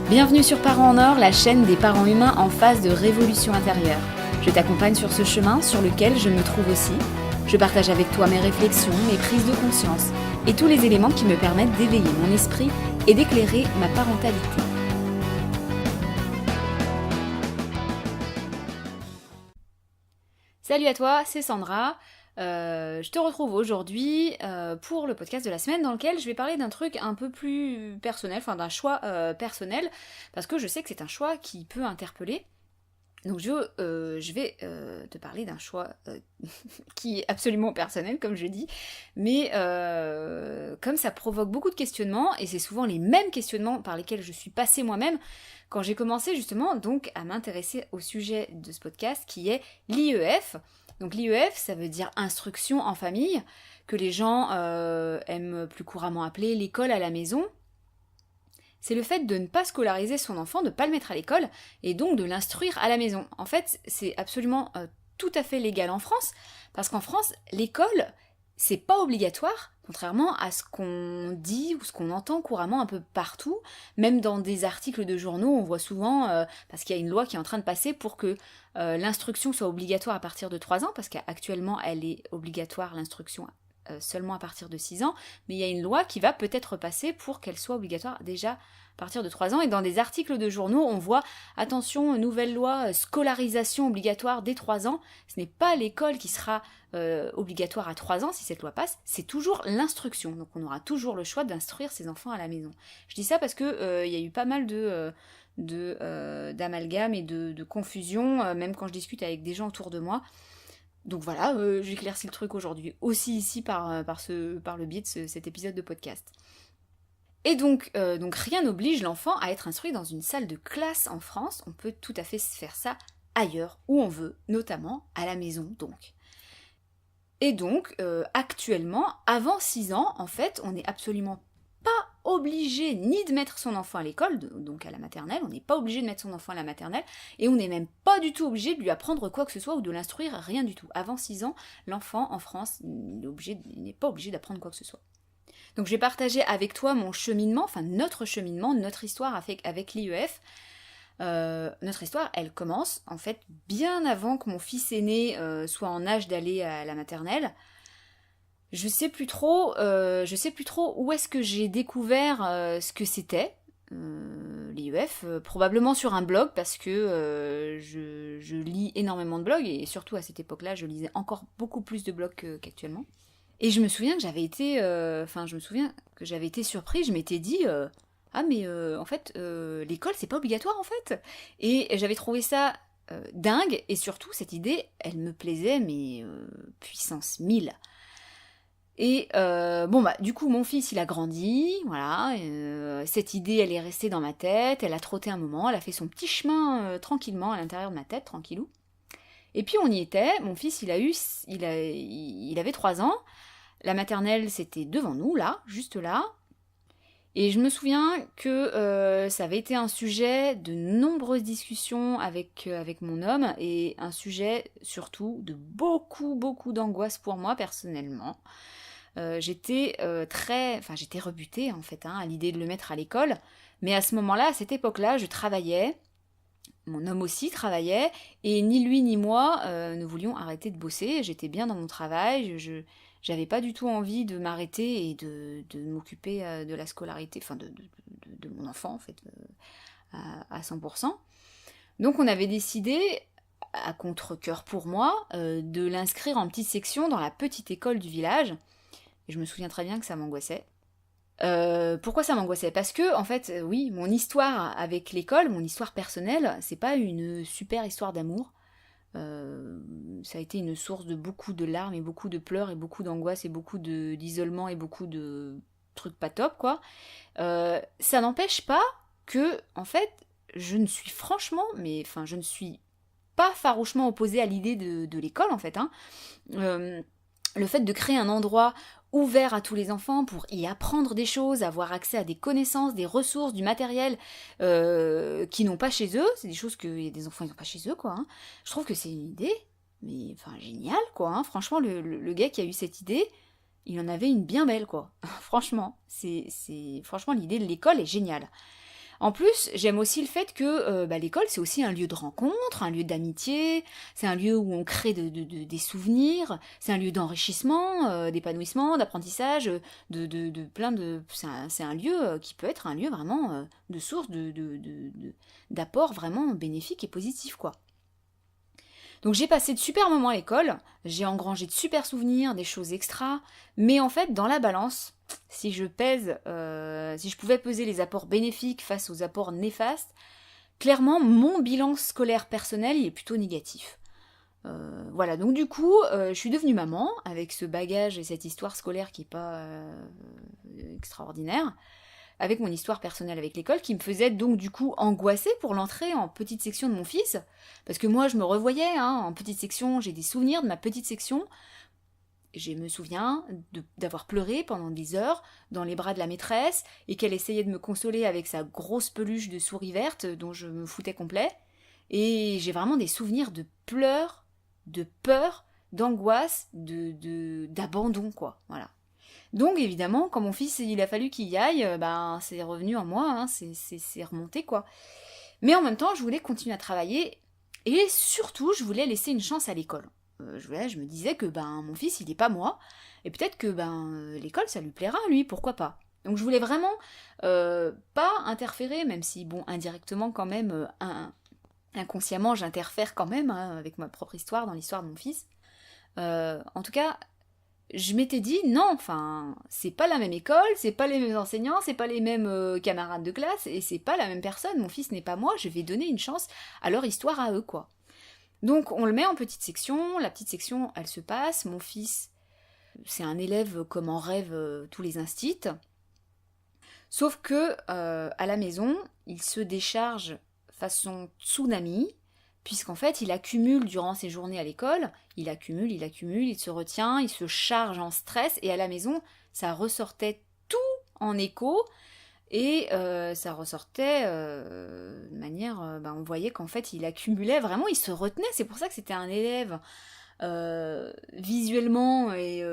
Bienvenue sur Parents en Or, la chaîne des parents humains en phase de révolution intérieure. Je t'accompagne sur ce chemin sur lequel je me trouve aussi. Je partage avec toi mes réflexions, mes prises de conscience et tous les éléments qui me permettent d'éveiller mon esprit et d'éclairer ma parentalité. Salut à toi, c'est Sandra. Je te retrouve aujourd'hui pour le podcast de la semaine dans lequel je vais parler d'un truc un peu plus personnel, enfin d'un choix personnel, parce que je sais que c'est un choix qui peut interpeller. Donc je vais te parler d'un choix qui est absolument personnel, comme je dis, mais comme ça provoque beaucoup de questionnements, et c'est souvent les mêmes questionnements par lesquels je suis passée moi-même, quand j'ai commencé justement donc à m'intéresser au sujet de ce podcast qui est l'IEF. Donc l'IEF, ça veut dire instruction en famille, que les gens aiment plus couramment appeler l'école à la maison. C'est le fait de ne pas scolariser son enfant, de ne pas le mettre à l'école, et donc de l'instruire à la maison. En fait, c'est absolument tout à fait légal en France, parce qu'en France, l'école, c'est pas obligatoire, contrairement à ce qu'on dit ou ce qu'on entend couramment un peu partout, même dans des articles de journaux, on voit souvent, parce qu'il y a une loi qui est en train de passer pour que l'instruction soit obligatoire à partir de 3 ans, parce qu'actuellement elle est obligatoire, l'instruction seulement à partir de 6 ans, mais il y a une loi qui va peut-être passer pour qu'elle soit obligatoire déjà à partir de 3 ans, et dans des articles de journaux, on voit, attention, nouvelle loi, scolarisation obligatoire dès 3 ans, ce n'est pas l'école qui sera obligatoire à 3 ans si cette loi passe, c'est toujours l'instruction, donc on aura toujours le choix d'instruire ses enfants à la maison. Je dis ça parce que il y a eu pas mal d'amalgames et de confusion, même quand je discute avec des gens autour de moi. Donc voilà, j'éclaircis le truc aujourd'hui, aussi ici par le biais de cet épisode de podcast. Et donc rien n'oblige l'enfant à être instruit dans une salle de classe en France, on peut tout à fait faire ça ailleurs, où on veut, notamment à la maison donc. Et donc, actuellement, avant 6 ans, en fait, on n'est absolument pas obligé ni de mettre son enfant à l'école, donc à la maternelle, on n'est pas obligé de mettre son enfant à la maternelle, et on n'est même pas du tout obligé de lui apprendre quoi que ce soit ou de l'instruire, rien du tout. Avant 6 ans, l'enfant en France n'est pas obligé d'apprendre quoi que ce soit. Donc je vais partager avec toi mon cheminement, enfin notre cheminement, notre histoire avec l'IEF. Notre histoire, elle commence en fait bien avant que mon fils aîné soit en âge d'aller à la maternelle. Je sais plus trop où est-ce que j'ai découvert ce que c'était, l'IEF, probablement sur un blog parce que je lis énormément de blogs et surtout à cette époque-là, je lisais encore beaucoup plus de blogs qu'actuellement. Et je me souviens que j'avais été surprise, je m'étais dit ah mais en fait l'école c'est pas obligatoire en fait. Et j'avais trouvé ça dingue et surtout cette idée, elle me plaisait mais puissance 1000. Et du coup mon fils il a grandi, voilà, cette idée elle est restée dans ma tête, elle a trotté un moment, elle a fait son petit chemin tranquillement à l'intérieur de ma tête, tranquillou. Et puis on y était, mon fils il avait 3 ans, la maternelle c'était devant nous là, juste là, et je me souviens que ça avait été un sujet de nombreuses discussions avec mon homme, et un sujet surtout de beaucoup d'angoisse pour moi personnellement. J'étais rebutée en fait à l'idée de le mettre à l'école, mais à ce moment-là, à cette époque-là, je travaillais, mon homme aussi travaillait, et ni lui ni moi ne voulions arrêter de bosser, j'étais bien dans mon travail, j'avais pas du tout envie de m'arrêter et de m'occuper de la scolarité, enfin de mon enfant en fait, à 100%. Donc on avait décidé, à contre-cœur pour moi, de l'inscrire en petite section dans la petite école du village. Et je me souviens très bien que ça m'angoissait. Pourquoi ça m'angoissait ? Parce que, en fait, oui, mon histoire avec l'école, mon histoire personnelle, c'est pas une super histoire d'amour. Ça a été une source de beaucoup de larmes et beaucoup de pleurs et beaucoup d'angoisse et beaucoup d'isolement et beaucoup de trucs pas top, quoi. Ça n'empêche pas que, en fait, je ne suis pas farouchement opposée à l'idée de l'école, en fait, hein. Le fait de créer un endroit ouvert à tous les enfants pour y apprendre des choses, avoir accès à des connaissances, des ressources, du matériel qu'ils n'ont pas chez eux, c'est des choses que des enfants n'ont pas chez eux, quoi. Hein. Je trouve que c'est une idée, mais enfin géniale, quoi. Hein. Franchement, le gars qui a eu cette idée, il en avait une bien belle, quoi. Franchement, franchement l'idée de l'école est géniale. En plus, j'aime aussi le fait que l'école, c'est aussi un lieu de rencontre, un lieu d'amitié, c'est un lieu où on crée des souvenirs, c'est un lieu d'enrichissement, d'épanouissement, d'apprentissage, de plein de... C'est un lieu qui peut être un lieu vraiment de source d'apport vraiment bénéfique et positif, quoi. Donc j'ai passé de super moments à l'école, j'ai engrangé de super souvenirs, des choses extra, mais en fait, dans la balance, si je pouvais peser les apports bénéfiques face aux apports néfastes, clairement, mon bilan scolaire personnel, il est plutôt négatif. Voilà, donc du coup, je suis devenue maman, avec ce bagage et cette histoire scolaire qui n'est pas extraordinaire, avec mon histoire personnelle avec l'école, qui me faisait donc du coup angoisser pour l'entrée en petite section de mon fils, parce que moi je me revoyais en petite section, j'ai des souvenirs de ma petite section, je me souviens d'avoir pleuré pendant des heures dans les bras de la maîtresse, et qu'elle essayait de me consoler avec sa grosse peluche de souris verte dont je me foutais complet, et j'ai vraiment des souvenirs de pleurs, de peur, d'angoisse, d'abandon, quoi, voilà. Donc évidemment, quand mon fils il a fallu qu'il y aille, c'est revenu en moi, c'est remonté quoi. Mais en même temps, je voulais continuer à travailler et surtout, je voulais laisser une chance à l'école. Je me disais que mon fils il n'est pas moi et peut-être que l'école ça lui plaira lui, pourquoi pas. Donc je voulais vraiment pas interférer, même si bon indirectement quand même, inconsciemment j'interfère quand même avec ma propre histoire dans l'histoire de mon fils. En tout cas, je m'étais dit non, enfin, c'est pas la même école, c'est pas les mêmes enseignants, c'est pas les mêmes camarades de classe, et c'est pas la même personne, mon fils n'est pas moi, je vais donner une chance à leur histoire à eux, quoi. Donc on le met en petite section, la petite section, elle se passe, mon fils, c'est un élève comme en rêve tous les instits, sauf que à la maison, il se décharge façon tsunami, puisqu'en fait, il accumule durant ses journées à l'école, il accumule, il se retient, il se charge en stress, et à la maison, ça ressortait tout en écho, et ça ressortait de manière... on voyait qu'en fait, il accumulait vraiment, il se retenait, c'est pour ça que c'était un élève visuellement et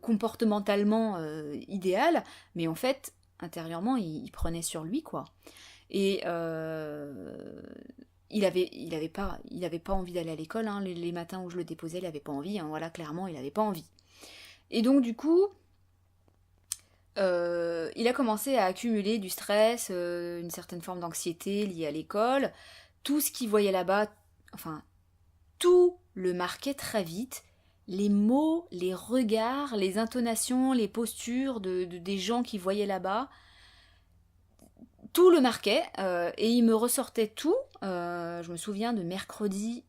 comportementalement idéal, mais en fait, intérieurement, il prenait sur lui, quoi. Et il avait pas envie d'aller à l'école, hein. Les matins où je le déposais, il avait pas envie, hein. Voilà, clairement, il avait pas envie. Et donc, du coup, il a commencé à accumuler du stress, une certaine forme d'anxiété liée à l'école. Tout ce qu'il voyait là-bas, enfin, tout le marquait très vite. Les mots, les regards, les intonations, les postures des gens qui voyaient là-bas, tout le marquait et il me ressortait tout. Je me souviens de mercredi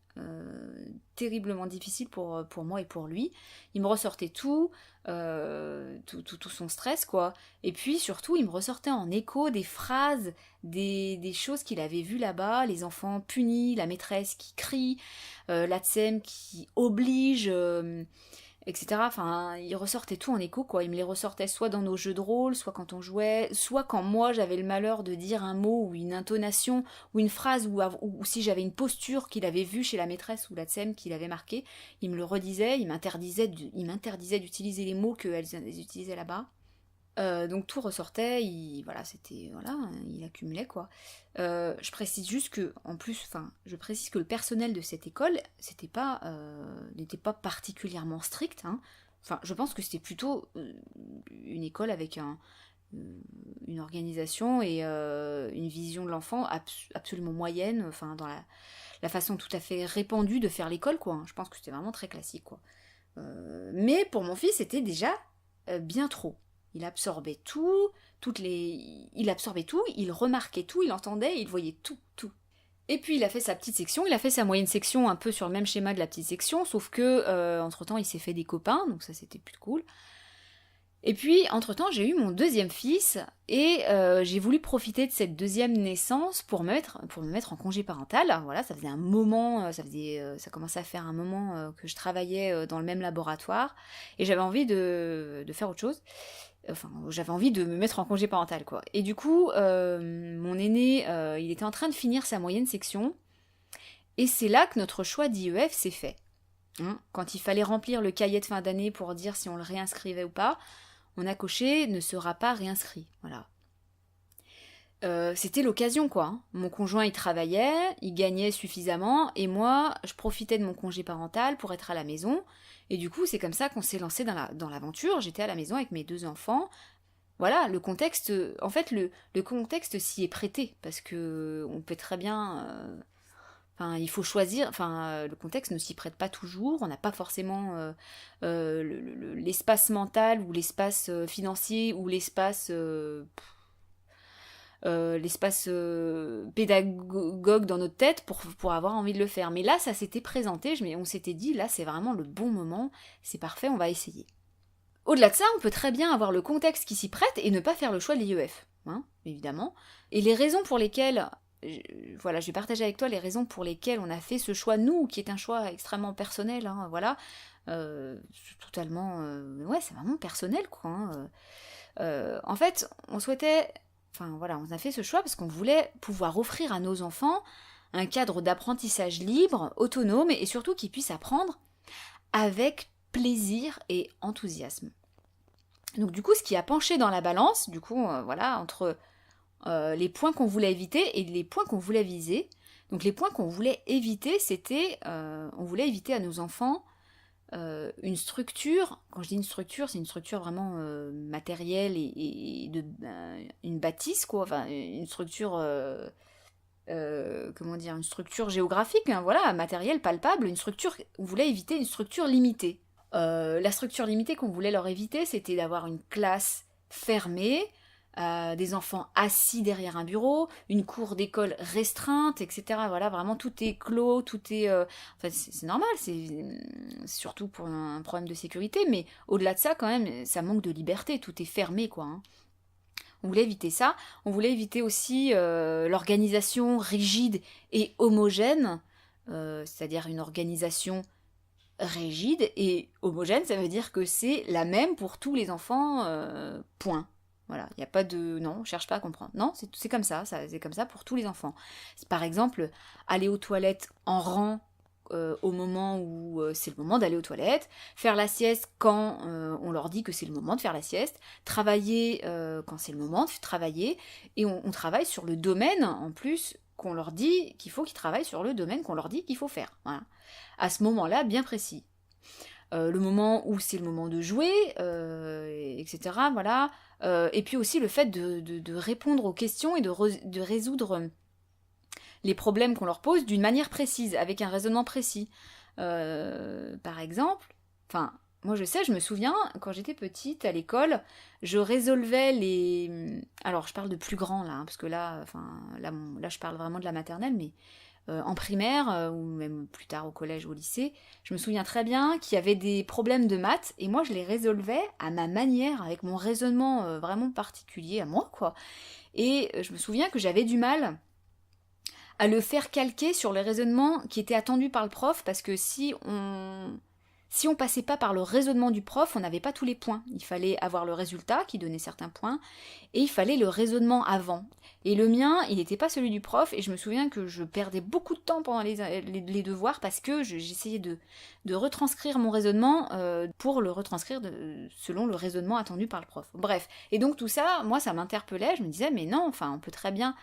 terriblement difficile pour moi et pour lui. Il me ressortait tout son stress, quoi. Et puis surtout, il me ressortait en écho des phrases, des choses qu'il avait vues là-bas, les enfants punis, la maîtresse qui crie, l'ATSEM qui oblige... etc. Enfin, il ressortait tout en écho, quoi. Il me les ressortait soit dans nos jeux de rôle, soit quand on jouait, soit quand moi j'avais le malheur de dire un mot ou une intonation ou une phrase ou si j'avais une posture qu'il avait vue chez la maîtresse ou la tsem qu'il avait marqué, il me le redisait, il m'interdisait d'utiliser les mots qu'elles utilisaient là-bas. Donc tout ressortait, il accumulait quoi. Je précise juste que, en plus, je précise que le personnel de cette école, n'était pas particulièrement strict, hein. Enfin, je pense que c'était plutôt une école avec une organisation et une vision de l'enfant absolument moyenne, enfin dans la façon tout à fait répandue de faire l'école, quoi. Je pense que c'était vraiment très classique, quoi. Mais pour mon fils, c'était déjà bien trop. Il absorbait tout, il absorbait tout, il remarquait tout, il entendait, il voyait tout. Et puis il a fait sa petite section, il a fait sa moyenne section un peu sur le même schéma de la petite section, sauf que entre-temps il s'est fait des copains, donc ça c'était plus cool. Et puis entre-temps j'ai eu mon deuxième fils, et j'ai voulu profiter de cette deuxième naissance pour me mettre en congé parental. Voilà, ça faisait un moment, ça commençait à faire un moment que je travaillais dans le même laboratoire, et j'avais envie de faire autre chose. Enfin, j'avais envie de me mettre en congé parental, quoi. Et du coup, mon aîné, il était en train de finir sa moyenne section, et c'est là que notre choix d'IEF s'est fait. Hein, quand il fallait remplir le cahier de fin d'année pour dire si on le réinscrivait ou pas, on a coché « ne sera pas réinscrit ». Voilà. C'était l'occasion, quoi, hein. Mon conjoint, il travaillait, il gagnait suffisamment, et moi, je profitais de mon congé parental pour être à la maison. Et du coup, c'est comme ça qu'on s'est lancé dans l'aventure. J'étais à la maison avec mes 2 enfants. Voilà, le contexte, en fait, le contexte s'y est prêté, parce que on peut très bien... Enfin, il faut choisir, enfin, le contexte ne s'y prête pas toujours, on n'a pas forcément l'espace mental ou l'espace financier ou l'espace pédagogue dans notre tête pour avoir envie de le faire. Mais là, ça s'était présenté, on s'était dit, là, c'est vraiment le bon moment, c'est parfait, on va essayer. Au-delà de ça, on peut très bien avoir le contexte qui s'y prête et ne pas faire le choix de l'IEF, hein, évidemment. Et les raisons pour lesquelles, voilà, je vais partager avec toi les raisons pour lesquelles on a fait ce choix, nous, qui est un choix extrêmement personnel, hein, voilà, totalement, ouais, c'est vraiment personnel, quoi. Hein. En fait, on souhaitait, enfin voilà, on a fait ce choix parce qu'on voulait pouvoir offrir à nos enfants un cadre d'apprentissage libre, autonome et surtout qu'ils puissent apprendre avec plaisir et enthousiasme. Donc du coup, ce qui a penché dans la balance, du coup, voilà, entre les points qu'on voulait éviter et les points qu'on voulait viser. Donc les points qu'on voulait éviter, c'était, on voulait éviter à nos enfants une structure. Quand je dis une structure, c'est une structure vraiment matérielle et une bâtisse, quoi. Enfin, une structure, comment dire, une structure géographique, hein, voilà, matérielle, palpable. Une structure, on voulait éviter une structure limitée. La structure limitée qu'on voulait leur éviter, c'était d'avoir une classe fermée, des enfants assis derrière un bureau, une cour d'école restreinte, etc. Voilà, vraiment tout est clos, tout est... enfin, c'est normal, c'est surtout pour un problème de sécurité, mais au-delà de ça, quand même, ça manque de liberté, tout est fermé, quoi. Hein. On voulait éviter ça. On voulait éviter aussi l'organisation rigide et homogène, c'est-à-dire une organisation rigide et homogène, ça veut dire que c'est la même pour tous les enfants, point. Voilà, il n'y a pas de... Non, on cherche pas à comprendre. Non, c'est comme ça, c'est comme ça pour tous les enfants. Par exemple, aller aux toilettes en rang au moment où c'est le moment d'aller aux toilettes, faire la sieste quand on leur dit que c'est le moment de faire la sieste, travailler quand c'est le moment de travailler, et on travaille sur le domaine, en plus, qu'on leur dit qu'il faut qu'ils travaillent sur le domaine qu'on leur dit qu'il faut faire. Voilà. À ce moment-là, bien précis. Le moment où c'est le moment de jouer, etc. Voilà. Et puis aussi le fait de répondre aux questions et de résoudre les problèmes qu'on leur pose d'une manière précise, avec un raisonnement précis. Par exemple, enfin, moi je me souviens, quand j'étais petite à l'école, je résolvais les... Alors je parle de plus grand là, hein, parce que là, là je parle vraiment de la maternelle, mais en primaire, ou même plus tard au collège ou au lycée, je me souviens très bien qu'il y avait des problèmes de maths, et moi je les résolvais à ma manière, avec mon raisonnement vraiment particulier à moi, quoi. Et je me souviens que j'avais du mal à le faire calquer sur le raisonnement qui était attendu par le prof, parce que si on passait pas par le raisonnement du prof, on n'avait pas tous les points. Il fallait avoir le résultat qui donnait certains points, et il fallait le raisonnement avant. Et le mien, il n'était pas celui du prof, et je me souviens que je perdais beaucoup de temps pendant les devoirs, parce que j'essayais de retranscrire mon raisonnement pour le retranscrire selon le raisonnement attendu par le prof. Bref, et donc tout ça, moi ça m'interpellait, je me disais, mais non, enfin on peut très bien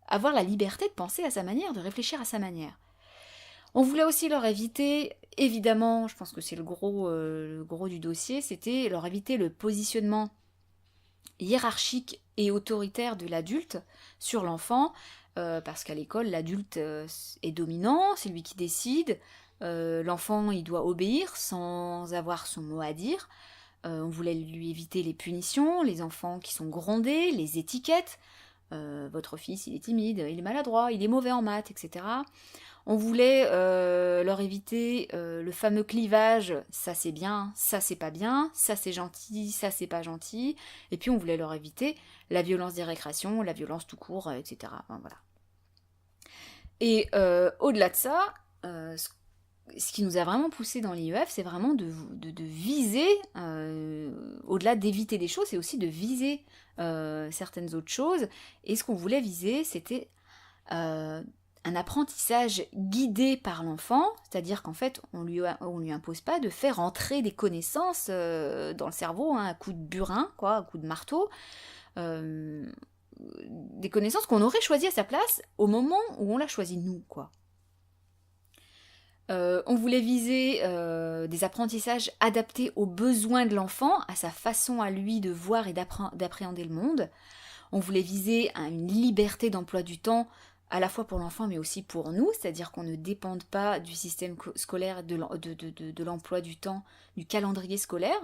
avoir la liberté de penser à sa manière, de réfléchir à sa manière. On voulait aussi leur éviter, évidemment, je pense que c'est le gros du dossier, c'était leur éviter le positionnement hiérarchique et autoritaire de l'adulte sur l'enfant, parce qu'à l'école, l'adulte est dominant, c'est lui qui décide, l'enfant il doit obéir sans avoir son mot à dire. On voulait lui éviter les punitions, les enfants qui sont grondés, les étiquettes. Votre fils il est timide, il est maladroit, il est mauvais en maths, etc. On voulait leur éviter le fameux clivage, ça c'est bien, ça c'est pas bien, ça c'est gentil, ça c'est pas gentil. Et puis on voulait leur éviter la violence des récréations, la violence tout court, etc. Enfin, voilà. Et au-delà de ça, ce qui nous a vraiment poussé dans l'IEF, c'est vraiment de viser, au-delà d'éviter des choses, c'est aussi de viser certaines autres choses. Et ce qu'on voulait viser, c'était un apprentissage guidé par l'enfant, c'est-à-dire qu'en fait, on lui impose pas de faire entrer des connaissances dans le cerveau, hein, à coup de burin, quoi, à coup de marteau. des connaissances qu'on aurait choisies à sa place au moment où on l'a choisi nous, quoi. On voulait viser des apprentissages adaptés aux besoins de l'enfant, à sa façon à lui de voir et d'appréhender le monde. On voulait viser une liberté d'emploi du temps, à la fois pour l'enfant mais aussi pour nous, c'est-à-dire qu'on ne dépende pas du système scolaire, de l'emploi du temps, du calendrier scolaire.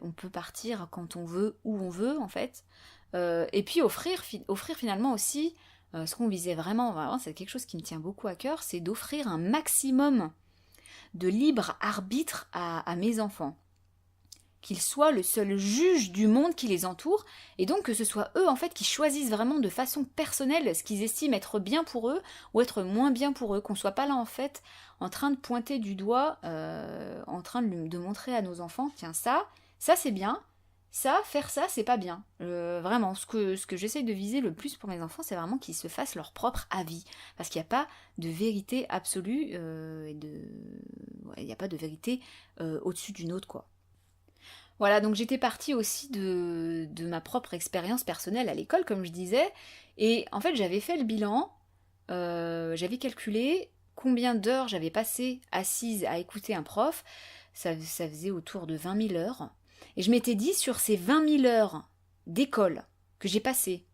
On peut partir quand on veut, où on veut en fait. Et puis offrir finalement aussi, ce qu'on visait vraiment, c'est quelque chose qui me tient beaucoup à cœur, c'est d'offrir un maximum de libre arbitre à mes enfants. Qu'ils soient le seul juge du monde qui les entoure, et donc que ce soit eux en fait qui choisissent vraiment de façon personnelle ce qu'ils estiment être bien pour eux ou être moins bien pour eux, qu'on soit pas là en fait en train de pointer du doigt, en train de montrer à nos enfants, tiens ça c'est bien, faire ça c'est pas bien. Vraiment, ce que j'essaye de viser le plus pour mes enfants, c'est vraiment qu'ils se fassent leur propre avis, parce qu'il n'y a pas de vérité absolue, il n'y a pas de vérité au-dessus d'une autre, quoi. Voilà, donc j'étais partie aussi de ma propre expérience personnelle à l'école, comme je disais, et en fait j'avais fait le bilan, j'avais calculé combien d'heures j'avais passé assise à écouter un prof, ça faisait autour de 20 000 heures, et je m'étais dit sur ces 20 000 heures d'école que j'ai passées,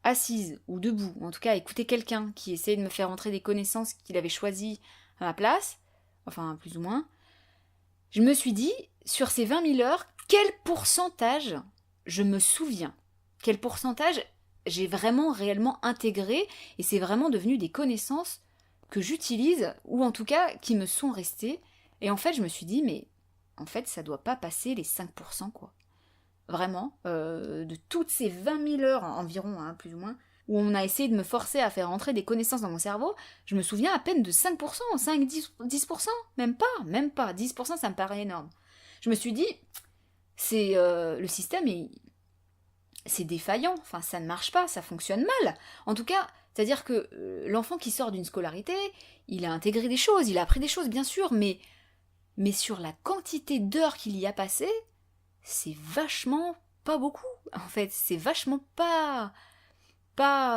assise ou debout, ou en tout cas à écouter quelqu'un qui essayait de me faire entrer des connaissances qu'il avait choisies à ma place, enfin plus ou moins, je me suis dit, sur ces 20 000 heures, quel pourcentage je me souviens? Quel pourcentage j'ai vraiment réellement intégré et c'est vraiment devenu des connaissances que j'utilise ou en tout cas qui me sont restées. Et en fait, je me suis dit, mais en fait, ça doit pas passer les 5%, quoi. Vraiment, de toutes ces 20 000 heures environ, plus ou moins, où on a essayé de me forcer à faire rentrer des connaissances dans mon cerveau, je me souviens à peine de 5%, 5, 10%, même pas, 10%, ça me paraît énorme. Je me suis dit, c'est le système, c'est défaillant, enfin ça ne marche pas, ça fonctionne mal. En tout cas, c'est-à-dire que l'enfant qui sort d'une scolarité, il a intégré des choses, il a appris des choses, bien sûr, mais sur la quantité d'heures qu'il y a passé, c'est vachement pas beaucoup. En fait, c'est vachement pas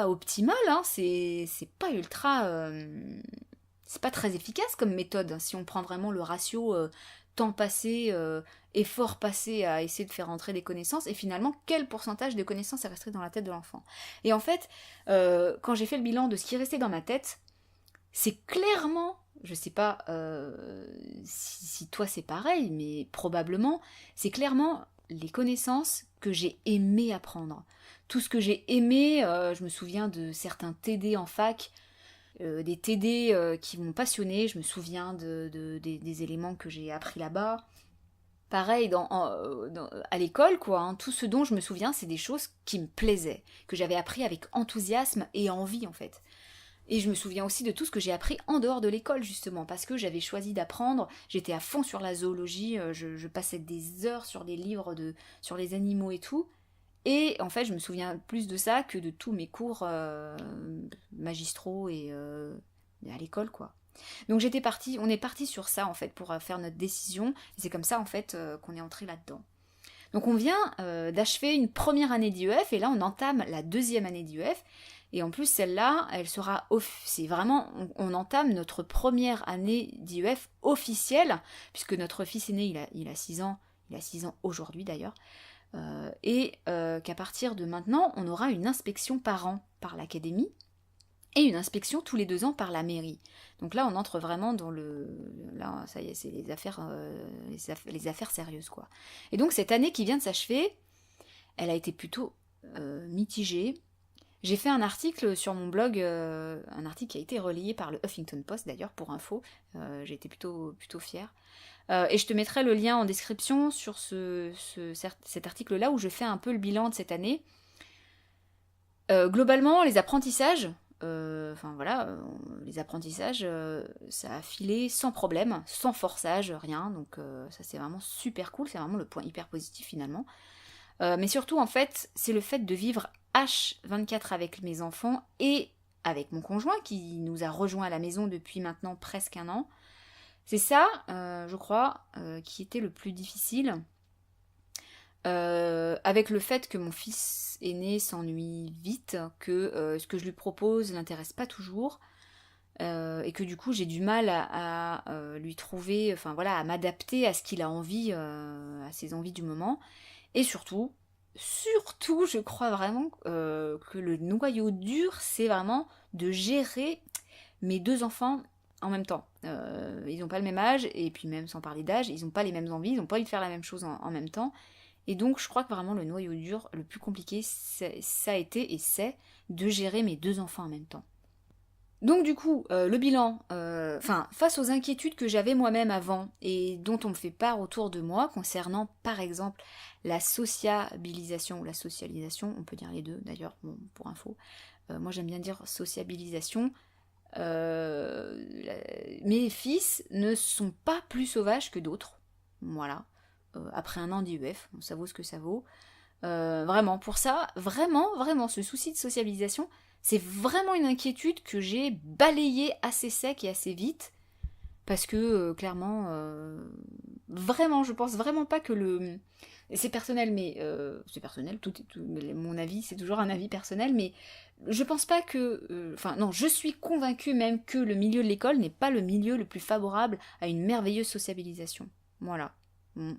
optimal, c'est pas ultra, c'est pas très efficace comme méthode, hein, si on prend vraiment le ratio temps passé, effort passé à essayer de faire entrer des connaissances, et finalement quel pourcentage de connaissances est resté dans la tête de l'enfant. Et en fait, quand j'ai fait le bilan de ce qui restait dans ma tête, c'est clairement, je sais pas si toi c'est pareil, mais probablement, c'est clairement les connaissances que j'ai aimé apprendre. Tout ce que j'ai aimé, je me souviens de certains TD en fac, des TD qui m'ont passionné, je me souviens des éléments que j'ai appris là-bas. Pareil, à l'école, quoi, hein, tout ce dont je me souviens, c'est des choses qui me plaisaient, que j'avais appris avec enthousiasme et envie, en fait. Et je me souviens aussi de tout ce que j'ai appris en dehors de l'école, justement, parce que j'avais choisi d'apprendre, j'étais à fond sur la zoologie, je passais des heures sur des livres sur les animaux et tout, et en fait je me souviens plus de ça que de tous mes cours magistraux et à l'école, quoi. Donc on est parti sur ça en fait pour faire notre décision, et c'est comme ça en fait qu'on est entré là-dedans. Donc on vient d'achever une première année d'IEF, et là on entame la deuxième année d'IEF. Et en plus, celle-là, elle sera c'est vraiment, on entame notre première année d'IEF officielle, puisque notre fils aîné, il a 6 ans, il a 6 ans aujourd'hui d'ailleurs, et qu'à partir de maintenant, on aura une inspection par an par l'académie, et une inspection tous les 2 ans par la mairie. Donc là, on entre vraiment dans là, ça y est, c'est les affaires sérieuses, quoi. Et donc, cette année qui vient de s'achever, elle a été plutôt mitigée. J'ai fait un article sur mon blog, un article qui a été relayé par le Huffington Post d'ailleurs pour info, j'ai été plutôt fière. Et je te mettrai le lien en description sur cet article-là où je fais un peu le bilan de cette année. Globalement, les apprentissages, les apprentissages, ça a filé sans problème, sans forçage, rien, donc ça c'est vraiment super cool, c'est vraiment le point hyper positif finalement. Mais surtout, en fait, c'est le fait de vivre H24 avec mes enfants et avec mon conjoint qui nous a rejoints à la maison depuis maintenant presque 1 an. C'est ça, je crois, qui était le plus difficile. avec le fait que mon fils aîné s'ennuie vite, que ce que je lui propose l'intéresse pas toujours, et que du coup j'ai du mal à lui trouver, enfin voilà, à m'adapter à ce qu'il a envie, à ses envies du moment. Et surtout, je crois vraiment que le noyau dur, c'est vraiment de gérer mes deux enfants en même temps. Ils n'ont pas le même âge, et puis même sans parler d'âge, ils n'ont pas les mêmes envies, ils n'ont pas envie de faire la même chose en même temps. Et donc je crois que vraiment le noyau dur, le plus compliqué, ça a été et c'est de gérer mes deux enfants en même temps. Donc du coup, le bilan, face aux inquiétudes que j'avais moi-même avant et dont on me fait part autour de moi concernant par exemple la sociabilisation ou la socialisation, on peut dire les deux d'ailleurs, bon, pour info, moi j'aime bien dire sociabilisation, mes fils ne sont pas plus sauvages que d'autres, voilà, après un an d'IEF, ça vaut ce que ça vaut. Vraiment, pour ça, vraiment, ce souci de sociabilisation, c'est vraiment une inquiétude que j'ai balayée assez sec et assez vite, parce que clairement, vraiment, je pense vraiment pas que le... C'est personnel, mais... c'est personnel, mon avis, c'est toujours un avis personnel, mais je pense pas que... Enfin, non, je suis convaincue même que le milieu de l'école n'est pas le milieu le plus favorable à une merveilleuse sociabilisation. Voilà. Bon,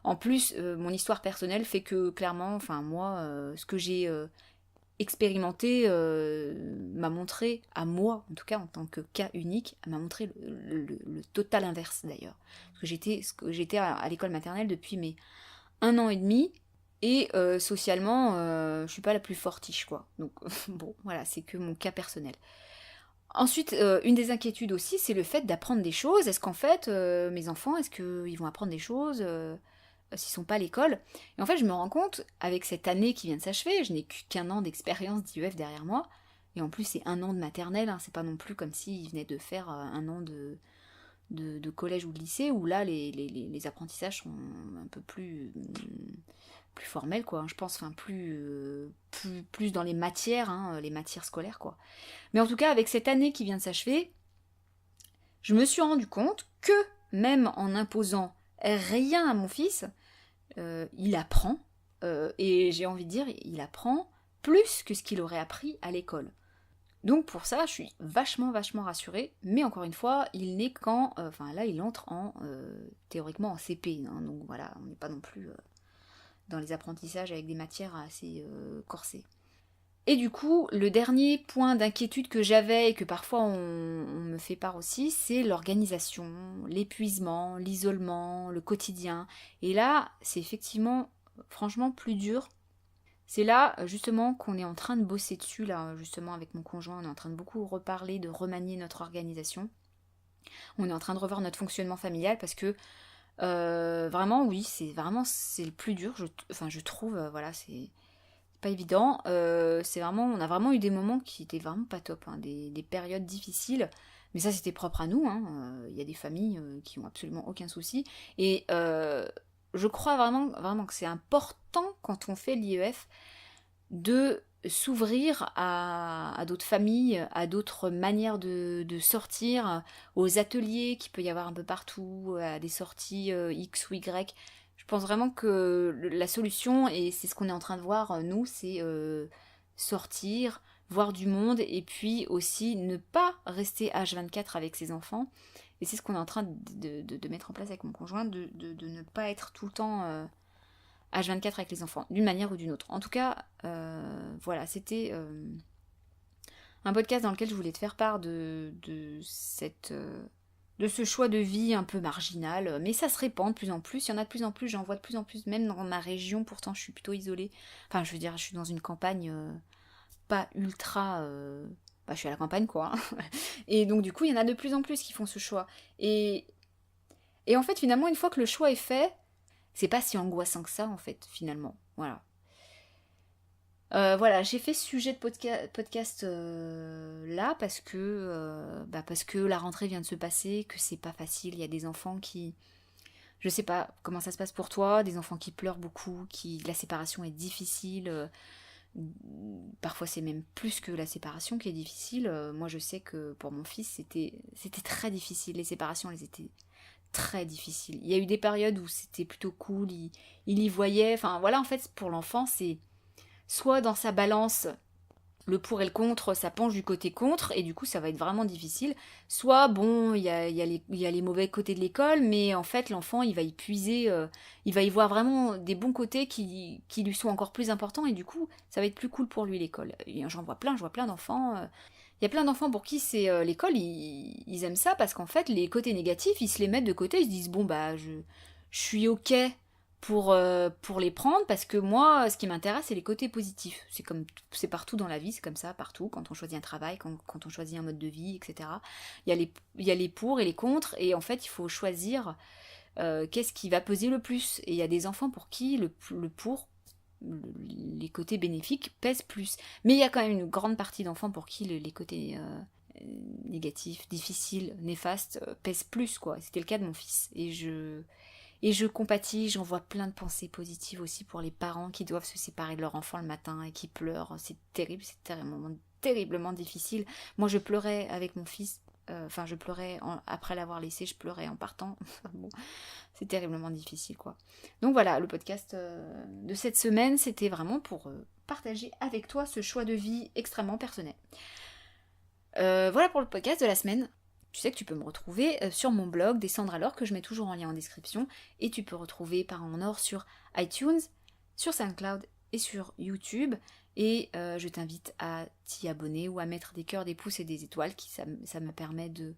en plus, mon histoire personnelle fait que clairement, enfin moi, ce que j'ai expérimenté m'a montré, à moi, en tout cas en tant que cas unique, m'a montré le total inverse d'ailleurs. Parce que j'étais à l'école maternelle depuis mes 1 an et demi, et socialement, je suis pas la plus fortiche, quoi. Donc bon, voilà, c'est que mon cas personnel. Ensuite, une des inquiétudes aussi, c'est le fait d'apprendre des choses. Est-ce qu'en fait, mes enfants, est-ce qu'ils vont apprendre des choses s'ils sont pas à l'école? Et en fait, je me rends compte, avec cette année qui vient de s'achever, je n'ai qu'un an d'expérience d'IEF derrière moi, et en plus c'est un an de maternelle, hein, c'est pas non plus comme s'ils venaient de faire un an de collège ou de lycée, où là les apprentissages sont un peu plus formels, quoi, je pense, enfin plus dans les matières, hein, les matières scolaires, quoi. Mais en tout cas, avec cette année qui vient de s'achever, je me suis rendu compte que même en imposant rien à mon fils, il apprend, et j'ai envie de dire, il apprend plus que ce qu'il aurait appris à l'école. Donc pour ça, je suis vachement rassurée, mais encore une fois, il n'est qu'en... Enfin là, il entre théoriquement en CP, hein, donc voilà, on n'est pas non plus dans les apprentissages avec des matières assez corsées. Et du coup, le dernier point d'inquiétude que j'avais et que parfois on me fait part aussi, c'est l'organisation, l'épuisement, l'isolement, le quotidien. Et là, c'est effectivement, franchement, plus dur. C'est là, justement, qu'on est en train de bosser dessus, là, justement, avec mon conjoint. On est en train de beaucoup reparler, de remanier notre organisation. On est en train de revoir notre fonctionnement familial parce que, vraiment, oui, c'est le plus dur. Je trouve, voilà, c'est pas évident. On a vraiment eu des moments qui étaient vraiment pas top, hein, des périodes difficiles. Mais ça, c'était propre à nous, hein. Il y a des familles qui ont absolument aucun souci. Et je crois vraiment que c'est important quand on fait l'IEF de s'ouvrir à d'autres familles, à d'autres manières de sortir, aux ateliers qu'il peut y avoir un peu partout, à des sorties X ou Y. Je pense vraiment que la solution, et c'est ce qu'on est en train de voir, nous, c'est sortir, voir du monde, et puis aussi ne pas rester H24 avec ses enfants. Et c'est ce qu'on est en train de mettre en place avec mon conjoint, de ne pas être tout le temps H24 avec les enfants, d'une manière ou d'une autre. En tout cas, voilà, c'était un podcast dans lequel je voulais te faire part de ce choix de vie un peu marginal, mais ça se répand de plus en plus, il y en a de plus en plus, j'en vois de plus en plus, même dans ma région, pourtant je suis plutôt isolée, enfin je veux dire, je suis dans une campagne pas ultra... je suis à la campagne quoi, hein. Et donc du coup, il y en a de plus en plus qui font ce choix. Et en fait, finalement, une fois que le choix est fait, c'est pas si angoissant que ça, en fait, finalement, voilà. Voilà, j'ai fait ce sujet de podcast là parce que la rentrée vient de se passer, que c'est pas facile. Il y a des enfants qui, je sais pas comment ça se passe pour toi, des enfants qui pleurent beaucoup, la séparation est difficile. Parfois c'est même plus que la séparation qui est difficile. Moi je sais que pour mon fils c'était très difficile. Les séparations elles étaient très difficile. Il y a eu des périodes où c'était plutôt cool, il y voyait, enfin voilà, en fait, pour l'enfant, c'est soit dans sa balance, le pour et le contre, ça penche du côté contre, et du coup ça va être vraiment difficile. Soit, bon, il y a les mauvais côtés de l'école, mais en fait l'enfant il va y puiser, il va y voir vraiment des bons côtés qui lui sont encore plus importants, et du coup ça va être plus cool pour lui l'école. Et je vois plein d'enfants. Il y a plein d'enfants pour qui c'est l'école, ils aiment ça parce qu'en fait les côtés négatifs, ils se les mettent de côté, ils se disent bon bah je suis ok pour les prendre parce que moi, ce qui m'intéresse, c'est les côtés positifs. C'est partout dans la vie, c'est comme ça, partout, quand on choisit un travail, quand on choisit un mode de vie, etc. Il y a les pour et les contre, et en fait, il faut choisir qu'est-ce qui va peser le plus. Et il y a des enfants pour qui le pour, les côtés bénéfiques pèsent plus. Mais il y a quand même une grande partie d'enfants pour qui les côtés négatifs, difficiles, néfastes pèsent plus, quoi. C'était le cas de mon fils. Et je compatis, j'en vois plein de pensées positives aussi pour les parents qui doivent se séparer de leur enfant le matin et qui pleurent. C'est terrible, c'est terriblement, terriblement difficile. Moi, je pleurais avec mon fils. Enfin, je pleurais après l'avoir laissé, je pleurais en partant. Bon, c'est terriblement difficile, quoi. Donc voilà, le podcast de cette semaine, c'était vraiment pour partager avec toi ce choix de vie extrêmement personnel. Voilà pour le podcast de la semaine. Tu sais que tu peux me retrouver sur mon blog Descendre alors, que je mets toujours en lien en description, et tu peux retrouver Parents en or sur iTunes, sur SoundCloud et sur YouTube, et je t'invite à t'y abonner ou à mettre des cœurs, des pouces et des étoiles, ça me permet de...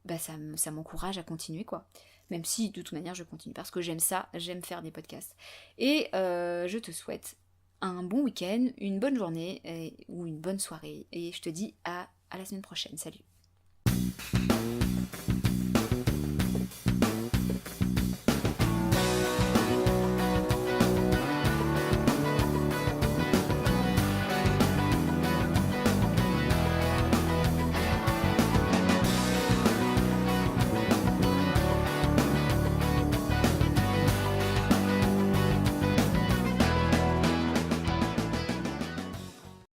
Bah ça m'encourage à continuer, quoi. Même si de toute manière je continue parce que j'aime ça, j'aime faire des podcasts. Et je te souhaite un bon week-end, une bonne journée ou une bonne soirée, et je te dis à la semaine prochaine. Salut.